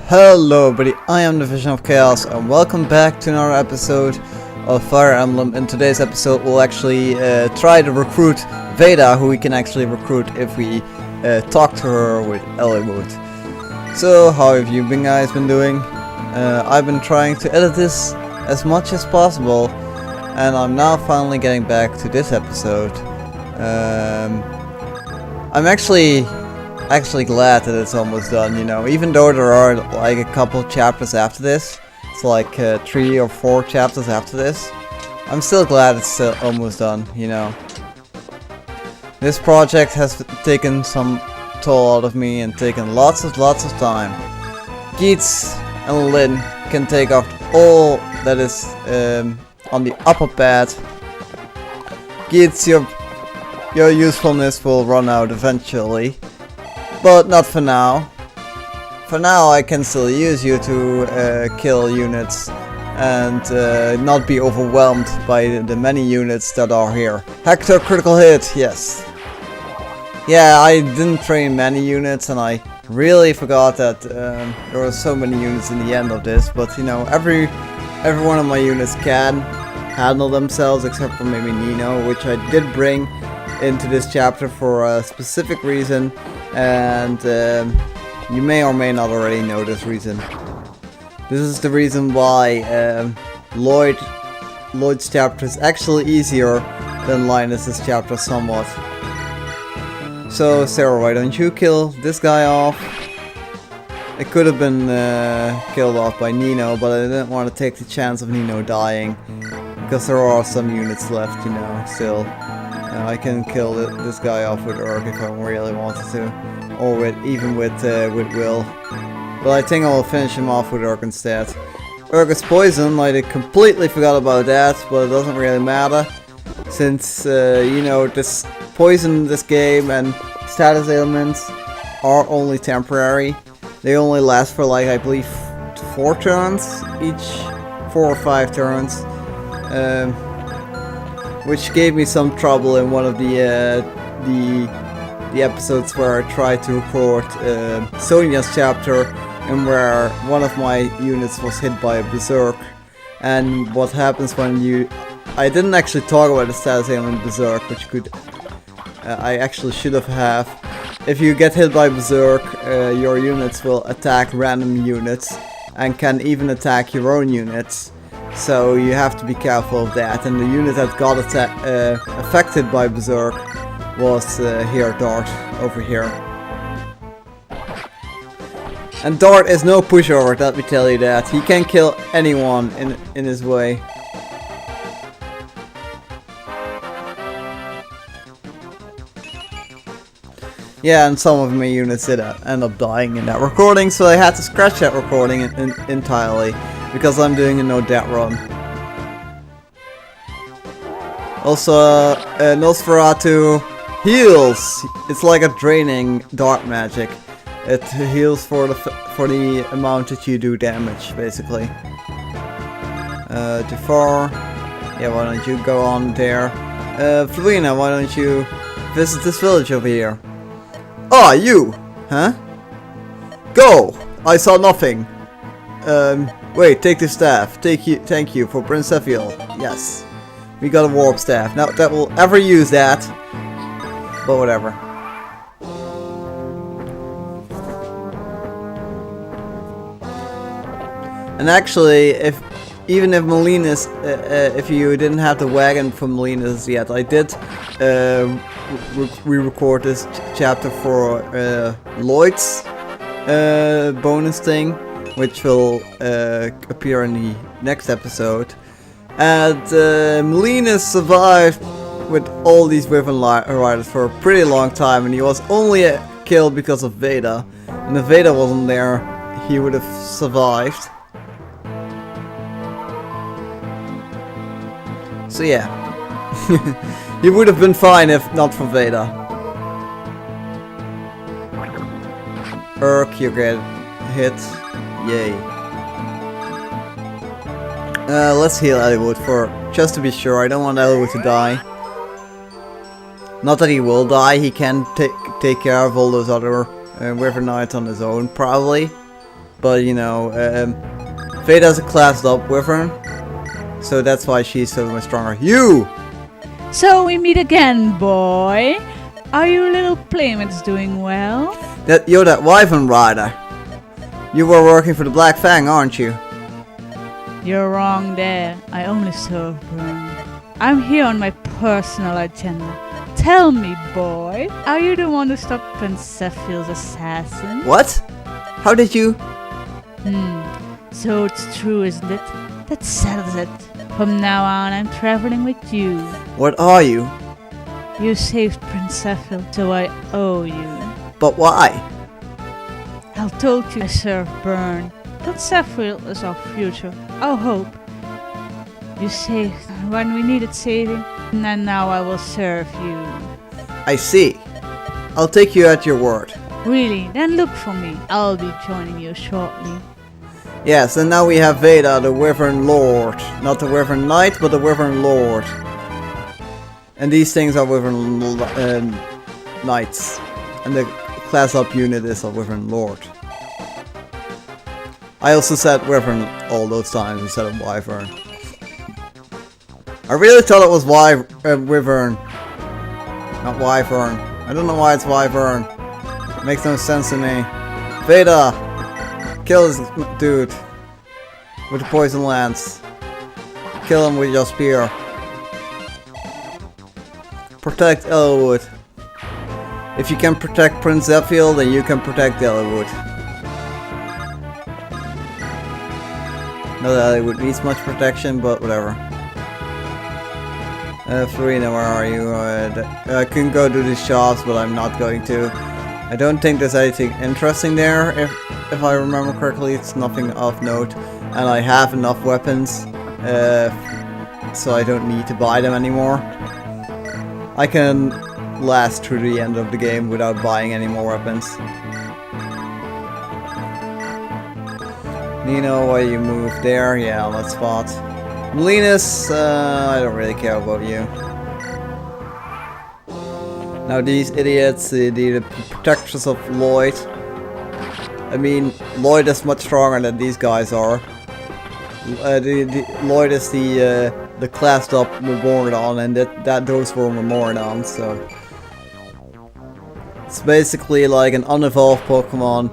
Hello everybody, I am the Vision of Chaos and welcome back to another episode of Fire Emblem. In today's episode we'll actually try to recruit Vaida, who we can actually recruit if we talk to her with Hollywood. So how have you guys been doing? I've been trying to edit this as much as possible and I'm now finally getting back to this episode. I'm actually glad that it's almost done, you know, even though there are like a couple chapters after this. It's like 3 or 4 chapters after this. I'm still glad it's almost done, you know. This project has taken some toll out of me and taken lots of time. Geets and Lin can take off all that is on the upper pad. Geets, your usefulness will run out eventually. But not for now. For now I can still use you to kill units and not be overwhelmed by the many units that are here. Hector critical hit, yes. Yeah, I didn't train many units and I really forgot that there were so many units in the end of this. But you know, every one of my units can handle themselves except for maybe Nino, which I did bring into this chapter for a specific reason. And you may or may not already know this reason. This is the reason why Lloyd's chapter is actually easier than Linus's chapter somewhat. So Ciara, why don't you kill this guy off? It could have been killed off by Nino, but I didn't want to take the chance of Nino dying because there are some units left, you know, still. I can kill this guy off with Urk if I really wanted to, or even with Will. But I think I'll finish him off with Urk instead. Urk is poison, I completely forgot about that, but it doesn't really matter, since you know, this poison in this game and status ailments are only temporary. They only last for like, I believe, 4 turns each, 4 or 5 turns. Which gave me some trouble in one of the episodes where I tried to record Sonia's chapter, and where one of my units was hit by a berserk. And what happens when you... I didn't actually talk about the status ailment berserk, which could... I actually should have. If you get hit by berserk, your units will attack random units, and can even attack your own units. So you have to be careful of that, and the unit that got affected by Berserk was here, Dart, over here. And Dart is no pushover, let me tell you that. He can kill anyone in his way. Yeah, and some of my units did end up dying in that recording, so I had to scratch that recording entirely. Because I'm doing a no-death run. Also, Nosferatu heals. It's like a draining dark magic. It heals for the amount that you do damage, basically. Jafar, yeah, why don't you go on there? Fluina, why don't you visit this village over here? Ah, you, huh? Go. I saw nothing. Wait, take the staff. Thank you for Prince Sephiel. Yes. We got a warp staff. Now that we'll ever use that. But whatever. And actually, even if Molinas, if you didn't have the wagon from Molinas yet, I did re-record this chapter for Lloyd's bonus thing, which will appear in the next episode. And Molinas survived with all these Wyvern Riders for a pretty long time, and he was only killed because of Vaida. And if Vaida wasn't there, he would have survived. So yeah, he would have been fine if not for Vaida. Urk, you get hit. Yay. Let's heal Hollywood just to be sure. I don't want Hollywood to die. Not that he will die, he can take care of all those other Wyvern Knights on his own, probably. But you know, Vaida's a classed up wyvern, so that's why she's so much stronger. You! So we meet again, boy. Are your little playmates doing well? You're that wyvern rider. You were working for the Black Fang, aren't you? You're wrong there. I only serve burn. I'm here on my personal agenda. Tell me, boy, are you the one who stopped Prince Zephyr's assassin? What? How did you? So it's true, isn't it? That settles it. From now on, I'm traveling with you. What are you? You saved Prince Zephyr, so I owe you. But why? I told you I serve burn. Prince Zephyr is our future, our hope. You saved when we needed saving, and now I will serve you. I see. I'll take you at your word. Really? Then look for me. I'll be joining you shortly. Yes, and now we have Vaida, the Wyvern Lord. Not the Wyvern Knight, but the Wyvern Lord. And these things are Wyvern Knights. And the class up unit is a Wyvern Lord. I also said Wyvern all those times instead of Wyvern. I really thought it was Wyvern. Not Wyvern. I don't know why it's Wyvern. Makes no sense to me. Vaida! Kill this dude. With the poison lance. Kill him with your spear. Protect Elwood. If you can protect Prince Zephyr, then you can protect Elwood. Not that Elwood needs much protection, but whatever. Farina, where are you? I can go to the shops, but I'm not going to. I don't think there's anything interesting there. If I remember correctly, it's nothing of note. And I have enough weapons, so I don't need to buy them anymore. I can last through the end of the game without buying any more weapons. Nino, why you move there? Yeah, on that spot. Linus, I don't really care about you. Now these idiots, the protectors of Lloyd. I mean, Lloyd is much stronger than these guys are. Lloyd is the classed up Mordon, and those were Mordon, so it's basically like an unevolved Pokemon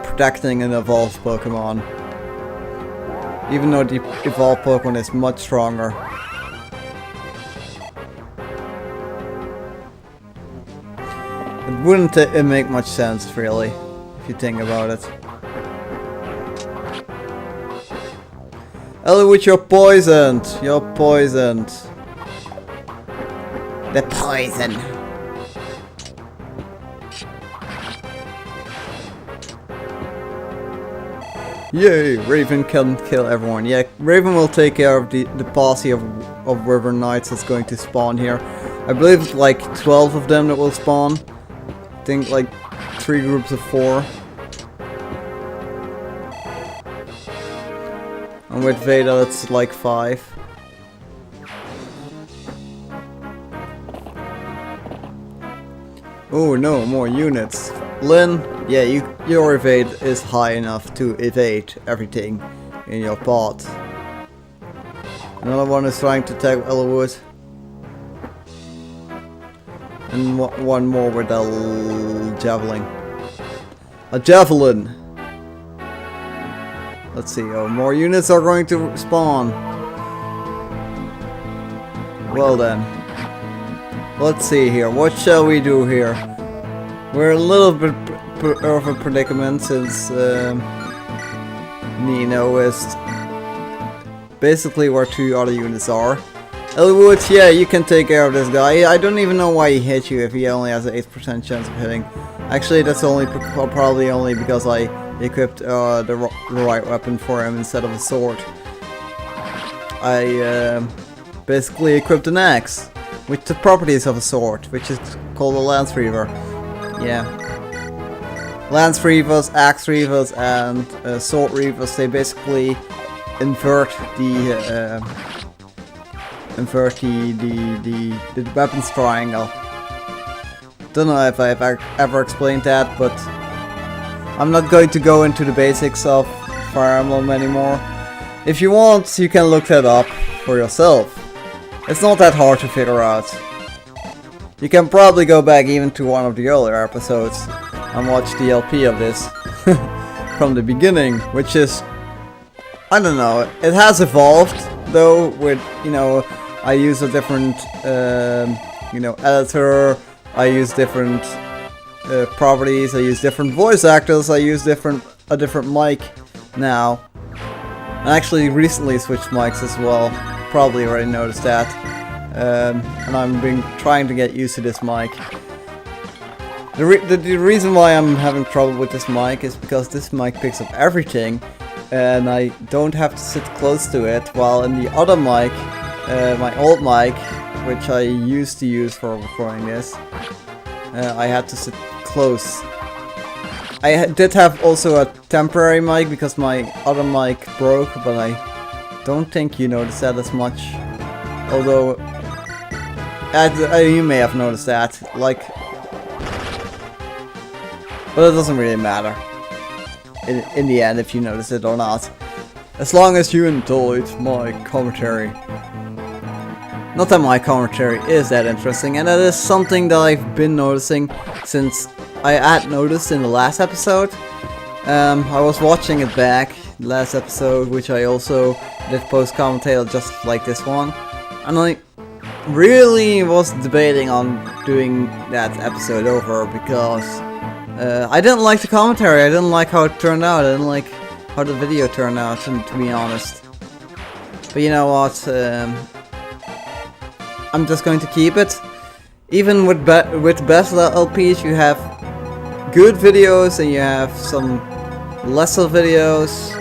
protecting an evolved Pokemon. Even though the evolved Pokemon is much stronger. It wouldn't make much sense, really, if you think about it. Elwood, you're poisoned! You're poisoned! The poison! Yay! Raven can kill everyone. Yeah, Raven will take care of the posse of Wyvern Knights that's going to spawn here. I believe it's like 12 of them that will spawn. I think like 3 groups of 4. And with Vaida it's like 5. Oh no, more units. Lynn, yeah, your evade is high enough to evade everything in your pod. Another one is trying to tag Elwood. And one more with a javelin. A javelin! Let's see, oh, more units are going to spawn. Well then. Let's see here, what shall we do here? We're a little bit of a predicament since Nino is basically where 2 other units are. Elwood, yeah, you can take care of this guy. I don't even know why he hit you if he only has an 8% chance of hitting. Actually, that's probably only because I equipped the right weapon for him instead of a sword. I basically equipped an axe with the properties of a sword, which is called a Lance Reaver. Yeah. Lance Reavers, Axe Reavers, and Sword Reavers, they basically invert the weapons triangle. Don't know if I've ever explained that, but I'm not going to go into the basics of Fire Emblem anymore. If you want, you can look that up for yourself. It's not that hard to figure out. You can probably go back even to one of the earlier episodes and watch the LP of this from the beginning, which is, I don't know, it has evolved though with, you know, I use a different, you know, editor, I use different properties, I use different voice actors, I use a different mic now. I actually recently switched mics as well, probably already noticed that. And I've been trying to get used to this mic. The reason why I'm having trouble with this mic is because this mic picks up everything and I don't have to sit close to it, while in the other mic, my old mic, which I used to use for recording this, I had to sit close. I did have also a temporary mic because my other mic broke, but I don't think you noticed that as much. Although, you may have noticed that, like, but it doesn't really matter in the end if you notice it or not. As long as you enjoyed my commentary. Not that my commentary is that interesting, and that is something that I've been noticing since I had noticed in the last episode. I was watching it back, the last episode, which I also did post-commentate just like this one. And I really was debating on doing that episode over because I didn't like the commentary, I didn't like how it turned out, I didn't like how the video turned out, to be honest. But you know what, I'm just going to keep it. Even with best LPs you have good videos and you have some lesser videos.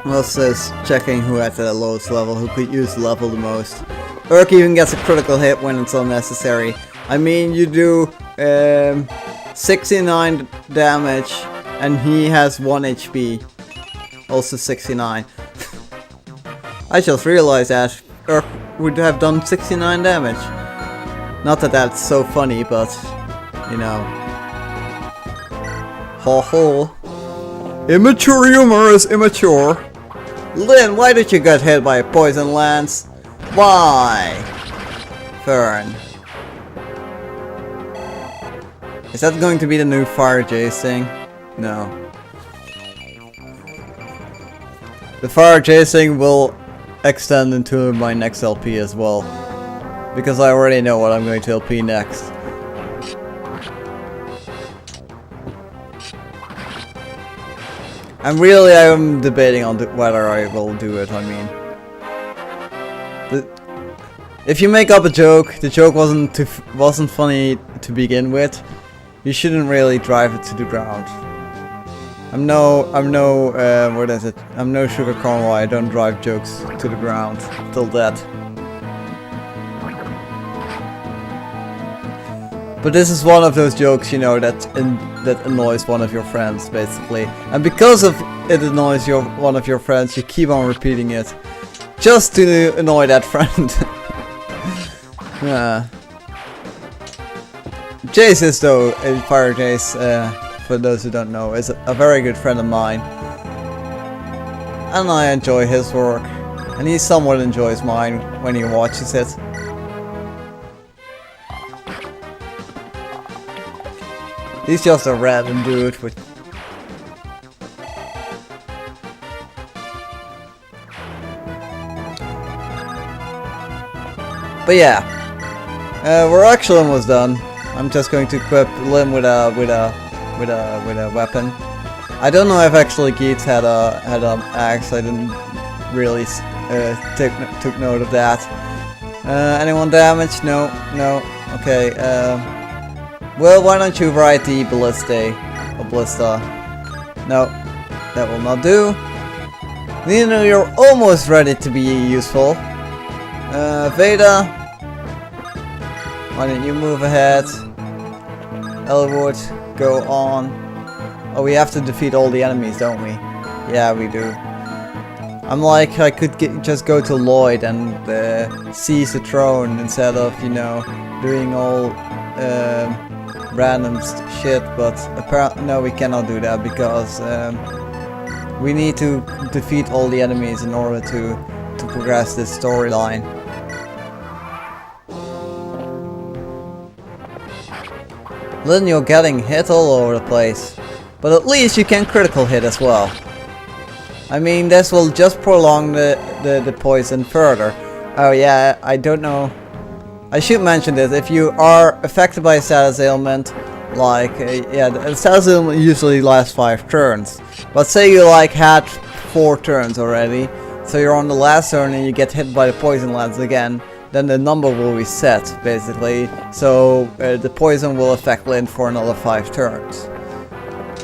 Else is checking who at the lowest level, who could use level the most. Urk even gets a critical hit when it's unnecessary. I mean, you do 69 damage and he has 1 HP. Also 69. I just realized that Urk would have done 69 damage. Not that that's so funny, but, you know. Ho ho. Immature humor is immature. Lynn, why did you get hit by a poison lance? Why? Fern. Is that going to be the new Fire Jace thing? No. The Fire Jace thing will extend into my next LP as well. Because I already know what I'm going to LP next. And really I'm debating on whether I will do it, I mean. If you make up a joke, the joke wasn't funny to begin with, you shouldn't really drive it to the ground. I'm no Sugar Conroy, I don't drive jokes to the ground till death. But this is one of those jokes, you know, that annoys one of your friends, basically. And because of it annoys one of your friends, you keep on repeating it. Just to annoy that friend. Jace is, though, Fire Jace, for those who don't know, is a very good friend of mine. And I enjoy his work. And he somewhat enjoys mine when he watches it. He's just a random dude with... But yeah, we're actually almost done. I'm just going to equip Lim with a weapon. I don't know if actually Geets had an axe. I didn't really took note of that. Anyone damaged? No. Okay. Well, why don't you write the Ballista? No, that will not do. Nino, you're almost ready to be useful. Vaida, why don't you move ahead? Elwood, go on. Oh, we have to defeat all the enemies, don't we? Yeah, we do. I'm like, I could just go to Lloyd and seize the throne instead of, you know, doing all random shit, but apparently no, we cannot do that because we need to defeat all the enemies in order to progress this storyline. Lynn, you're getting hit all over the place, but at least you can critical hit as well. I mean, this will just prolong the poison further. Oh yeah, I don't know. I should mention this. If you are affected by a status ailment, like yeah, the status ailment usually lasts 5 turns. But say you like had 4 turns already, so you're on the last turn and you get hit by the poison lance again, then the number will reset basically. So the poison will affect Lynn for another 5 turns.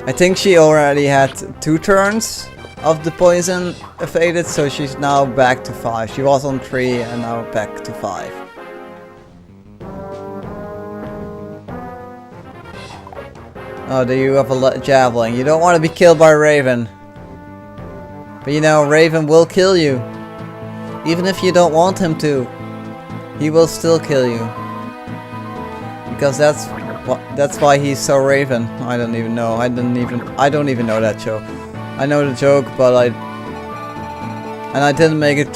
I think she already had 2 turns of the poison faded, so she's now back to 5. She was on 3 and now back to 5. Oh, do you have a javelin? You don't want to be killed by Raven. But you know, Raven will kill you. Even if you don't want him to. He will still kill you. Because that's why he's so Raven. I don't even know. I don't even know that joke. I know the joke, but I didn't make it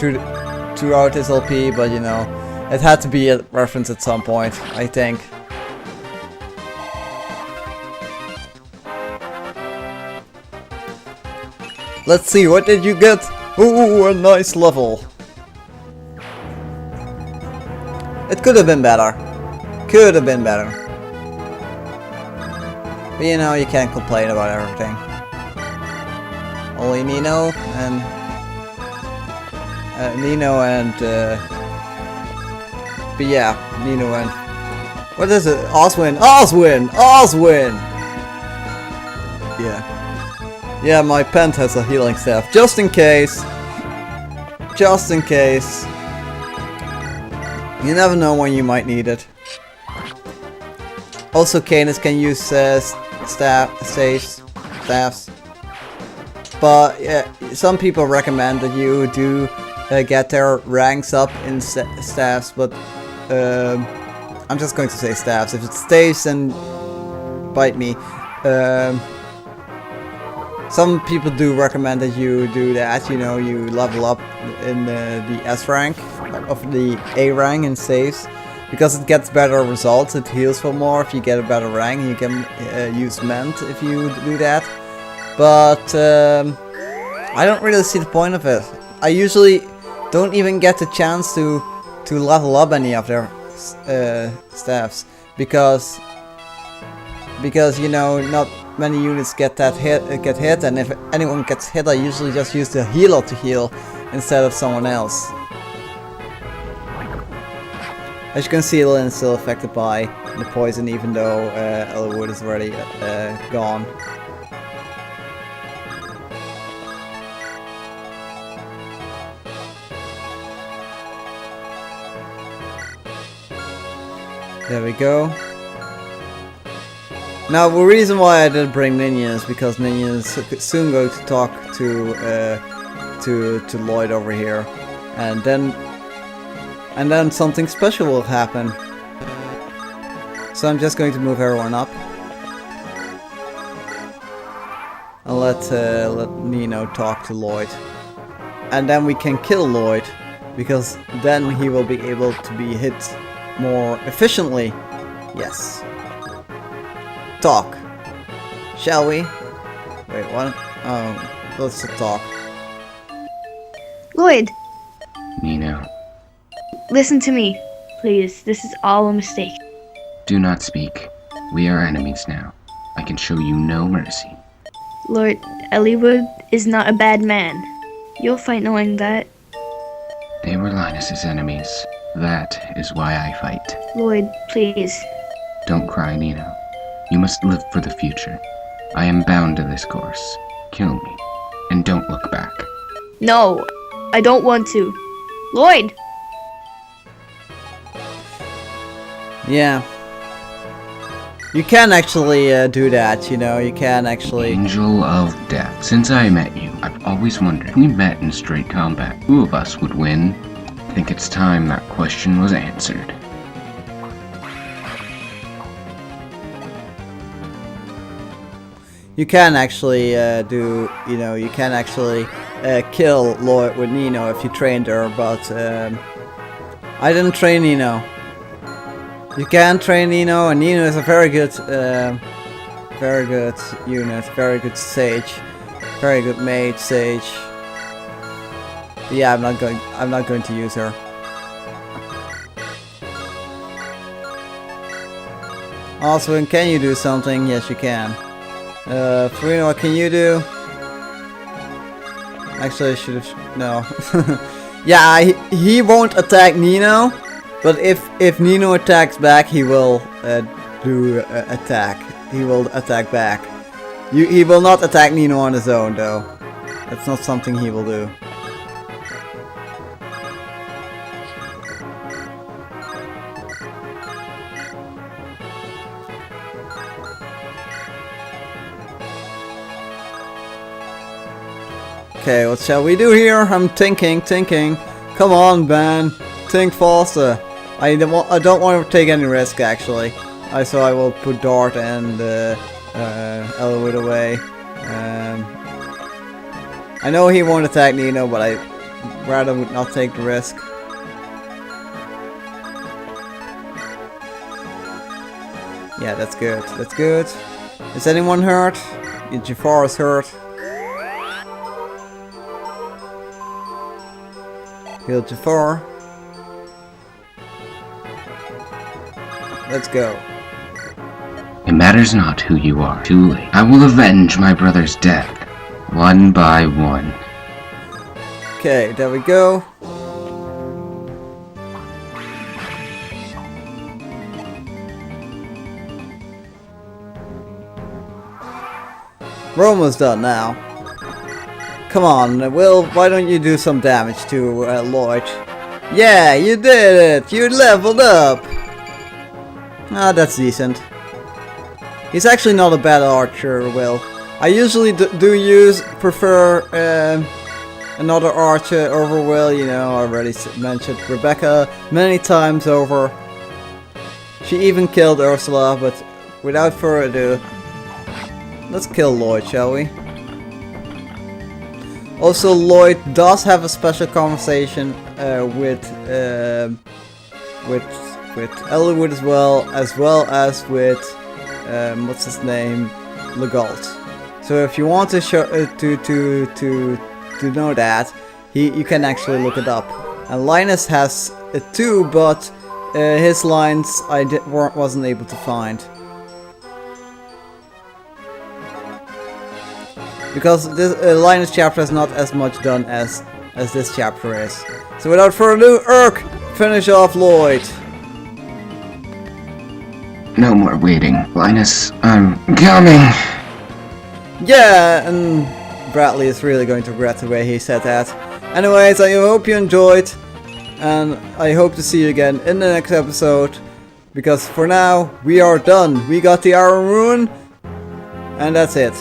throughout this LP, but you know, it had to be a reference at some point, I think. Let's see, what did you get? Ooh, a nice level. It could have been better. Could have been better. But you know, you can't complain about everything. Only Nino and but yeah, Nino and what is it? Oswin! Yeah, my pent has a healing staff, just in case. Just in case. You never know when you might need it. Also, Canis can use staffs. But yeah, some people recommend that you do get their ranks up in staffs, but I'm just going to say staffs. If it's staves, then bite me. Some people do recommend that you do that, you know, you level up in the S rank of the A rank in saves, because it gets better results, it heals for more if you get a better rank, you can use Ment if you do that. But I don't really see the point of it. I usually don't even get the chance to level up any of their staffs, because you know, not many units get hit, and if anyone gets hit, I usually just use the healer to heal instead of someone else. As you can see, Lynn is still affected by the poison, even though Elwood is already gone. There we go. Now, the reason why I did bring Ninja is because Ninja is soon going to talk to Lloyd over here, and then something special will happen. So I'm just going to move everyone up and let Nino talk to Lloyd, and then we can kill Lloyd, because then he will be able to be hit more efficiently. Yes. Talk. Shall we? Wait, what? Oh, let's talk. Lloyd! Nino. Listen to me, please. This is all a mistake. Do not speak. We are enemies now. I can show you no mercy. Lord Eliwood is not a bad man. You'll fight knowing that. They were Linus's enemies. That is why I fight. Lloyd, please. Don't cry, Nino. You must live for the future. I am bound to this course. Kill me, and don't look back. No, I don't want to. Lloyd! Yeah. You can actually do that, you know, you can actually... Angel of Death. Since I met you, I've always wondered, if we met in straight combat, who of us would win? I think it's time that question was answered. You can actually you can actually kill Lloyd with Nino if you trained her, but I didn't train Nino. You can train Nino, and Nino is a very good unit, very good sage, very good mage sage. But yeah, I'm not going to use her. Also, and can you do something? Yes, you can. Farina, what can you do? Actually, I should have... No. Yeah, he won't attack Nino, but if Nino attacks back, he will attack. He will attack back. He will not attack Nino on his own, though. That's not something he will do. Okay, what shall we do here? I'm thinking. Come on, Ben. Think faster. I don't want to take any risk, actually. So I will put Dart and Elwood away. I know he won't attack Nino, but I rather would not take the risk. Yeah, that's good. That's good. Is anyone hurt? Jafar is hurt. Heal Jafar. Let's go. It matters not who you are. Too late. I will avenge my brother's death, one by one. Okay, there we go. We're almost done now. Come on, Will, why don't you do some damage to Lloyd? Yeah, you did it! You leveled up! Ah, that's decent. He's actually not a bad archer, Will. I usually prefer another archer over Will, you know, I already mentioned Rebecca many times over. She even killed Ursula, but without further ado, let's kill Lloyd, shall we? Also, Lloyd does have a special conversation with Elwood as well as with what's his name, Legault. So if you want to show to know that, you can actually look it up. And Linus has it too, but his lines I wasn't able to find. Because this Linus chapter is not as much done as this chapter is. So without further ado, Urk, finish off Lloyd. No more waiting. Linus, I'm coming! Yeah, and Bradley is really going to regret the way he said that. Anyways, I hope you enjoyed, and I hope to see you again in the next episode. Because for now, we are done. We got the Iron Rune, and that's it.